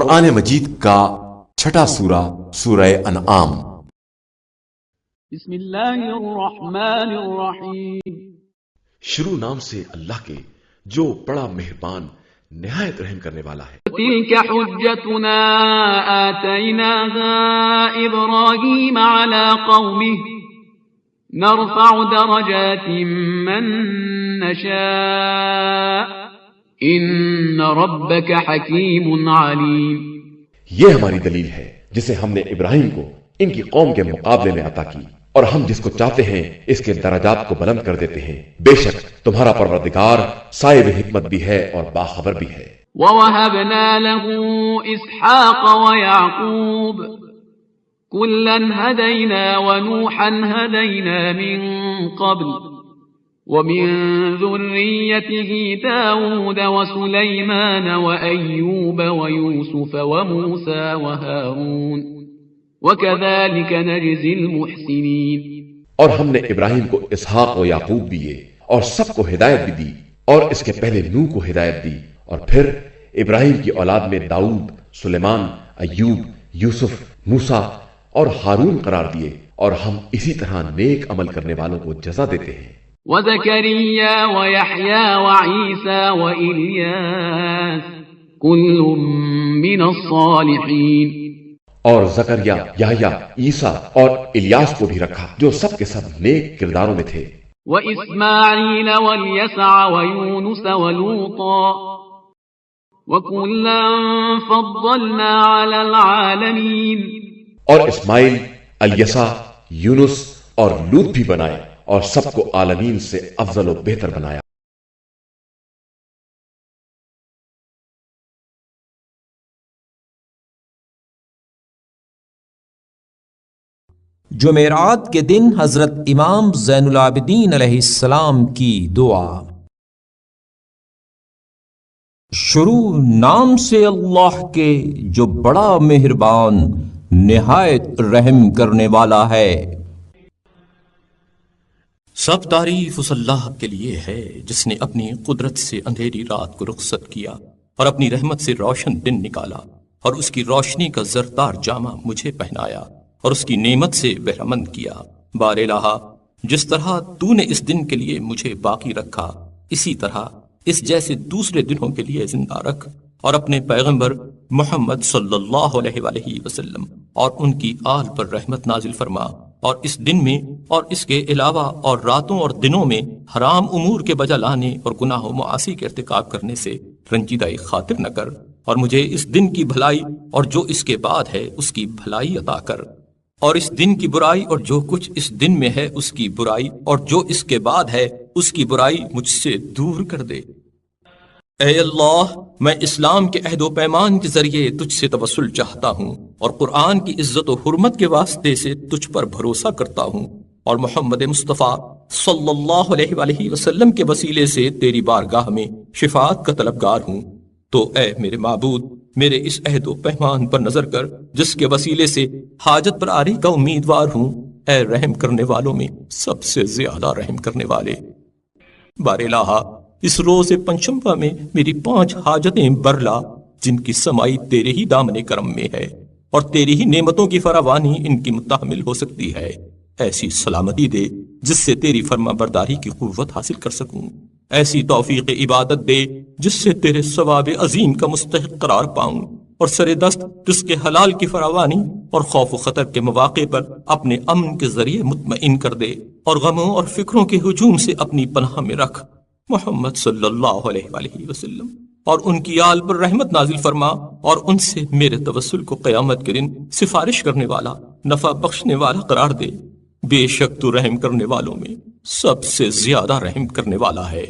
قرآن مجید کا چھٹا سورہ، سورہ انعام۔ بسم اللہ الرحمن الرحیم۔ شروع نام سے اللہ کے جو بڑا مہربان نہایت رحم کرنے والا ہے۔ تلك حجتنا آتیناها ابراہیم علی قومه نرفع درجات من نشاء ان ربک حکیم علیم۔ یہ ہماری دلیل ہے جسے ہم نے ابراہیم کو ان کی قوم کے مقابلے میں عطا کی، اور ہم جس کو چاہتے ہیں اس کے درجات کو بلند کر دیتے ہیں۔ بے شک تمہارا پروردگار صاحب حکمت بھی ہے اور باخبر بھی ہے۔ وَوَهَبْنَا لَهُ إِسْحَاقَ وَيَعْقُوبَ كُلًّا هَدَيْنَا وَنُوحًا هَدَيْنَا مِن قَبْلُ وَمِن ذُرِّيَّتِهِ دَاوُودَ وَسُلَيْمَانَ وَأَيُّوبَ وَيُوسُفَ وَمُوسَى وَهَارُونَ وَكَذَلِكَ نَجْزِي الْمُحْسِنِينَ۔ اور ہم نے ابراہیم کو اسحاق و یعقوب دیے اور سب کو ہدایت بھی دی، اور اس کے پہلے نوح کو ہدایت دی، اور پھر ابراہیم کی اولاد میں داؤد، سلیمان، ایوب، یوسف، موسیٰ اور ہارون قرار دیے، اور ہم اسی طرح نیک عمل کرنے والوں کو جزا دیتے ہیں۔ وَزَكَرِيَّا وَيَحْيَا وَعِيسَى وَإِلْيَاسَ كُلٌّ مِّنَ الصَّالِحِينَ۔ اور زکریا، یحییٰ، عیسیٰ اور الیاس کو بھی رکھا جو سب کے سب نیک کرداروں میں تھے۔ وَإِسْمَاعِيلَ وَالْيَسَعَ وَيُونُسَ وَلُوطًا وَكُلًّا فَضَّلْنَا عَلَى الْعَالَمِينَ۔ اور اسماعیل، الیسع، یونس اور لوط بھی بنائے، اور سب کو عالمین سے افضل و بہتر بنایا۔ جمعرات کے دن حضرت امام زین العابدین علیہ السلام کی دعا۔ شروع نام سے اللہ کے جو بڑا مہربان نہایت رحم کرنے والا ہے۔ سب تعریف اس اللہ کے لیے ہے جس نے اپنی قدرت سے اندھیری رات کو رخصت کیا اور اپنی رحمت سے روشن دن نکالا، اور اس کی روشنی کا زردار جامہ مجھے پہنایا اور اس کی نعمت سے بہرمند کیا۔ بار الہا، جس طرح تو نے اس دن کے لیے مجھے باقی رکھا، اسی طرح اس جیسے دوسرے دنوں کے لیے زندہ رکھ، اور اپنے پیغمبر محمد صلی اللہ علیہ وآلہ وسلم اور ان کی آل پر رحمت نازل فرما، اور اس دن میں اور اس کے علاوہ اور راتوں اور دنوں میں حرام امور کے بجا لانے اور گناہ و معاصی کے ارتکاب کرنے سے رنجیدہ خاطر نہ کر، اور مجھے اس دن کی بھلائی اور جو اس کے بعد ہے اس کی بھلائی عطا کر، اور اس دن کی برائی اور جو کچھ اس دن میں ہے اس کی برائی اور جو اس کے بعد ہے اس کی برائی مجھ سے دور کر دے۔ اے اللہ، میں اسلام کے عہد و پیمان کے ذریعے تجھ سے توسل چاہتا ہوں، اور قرآن کی عزت و حرمت کے واسطے سے تجھ پر بھروسہ کرتا ہوں، اور محمد مصطفیٰ صلی اللہ علیہ وآلہ وسلم کے وسیلے سے تیری بارگاہ میں شفاعت کا طلبگار ہوں۔ تو اے میرے معبود، میرے اس عہد و پیمان پر نظر کر جس کے وسیلے سے حاجت پر آری کا امیدوار ہوں۔ اے رحم کرنے والوں میں سب سے زیادہ رحم کرنے والے، بار الہا، اس روز پنجشنبہ میں میری 5 حاجتیں برلا جن کی سمائی تیرے ہی دامن کرم میں ہے، اور تیری ہی نعمتوں کی فراوانی ان کی متحمل ہو سکتی ہے۔ ایسی سلامتی دے جس سے تیری فرما برداری کی قوت حاصل کر سکوں، ایسی توفیق عبادت دے جس سے تیرے ثواب عظیم کا مستحق قرار پاؤں، اور سر دست رزق حلال کی فراوانی اور خوف و خطر کے مواقع پر اپنے امن کے ذریعے مطمئن کر دے، اور غموں اور فکروں کے ہجوم سے اپنی پناہ میں رکھ۔ محمد صلی اللہ علیہ وآلہ وسلم اور ان کی آل پر رحمت نازل فرما، اور ان سے میرے توسل کو قیامت کے دن سفارش کرنے والا، نفع بخشنے والا قرار دے۔ بے شک تو رحم کرنے والوں میں سب سے زیادہ رحم کرنے والا ہے۔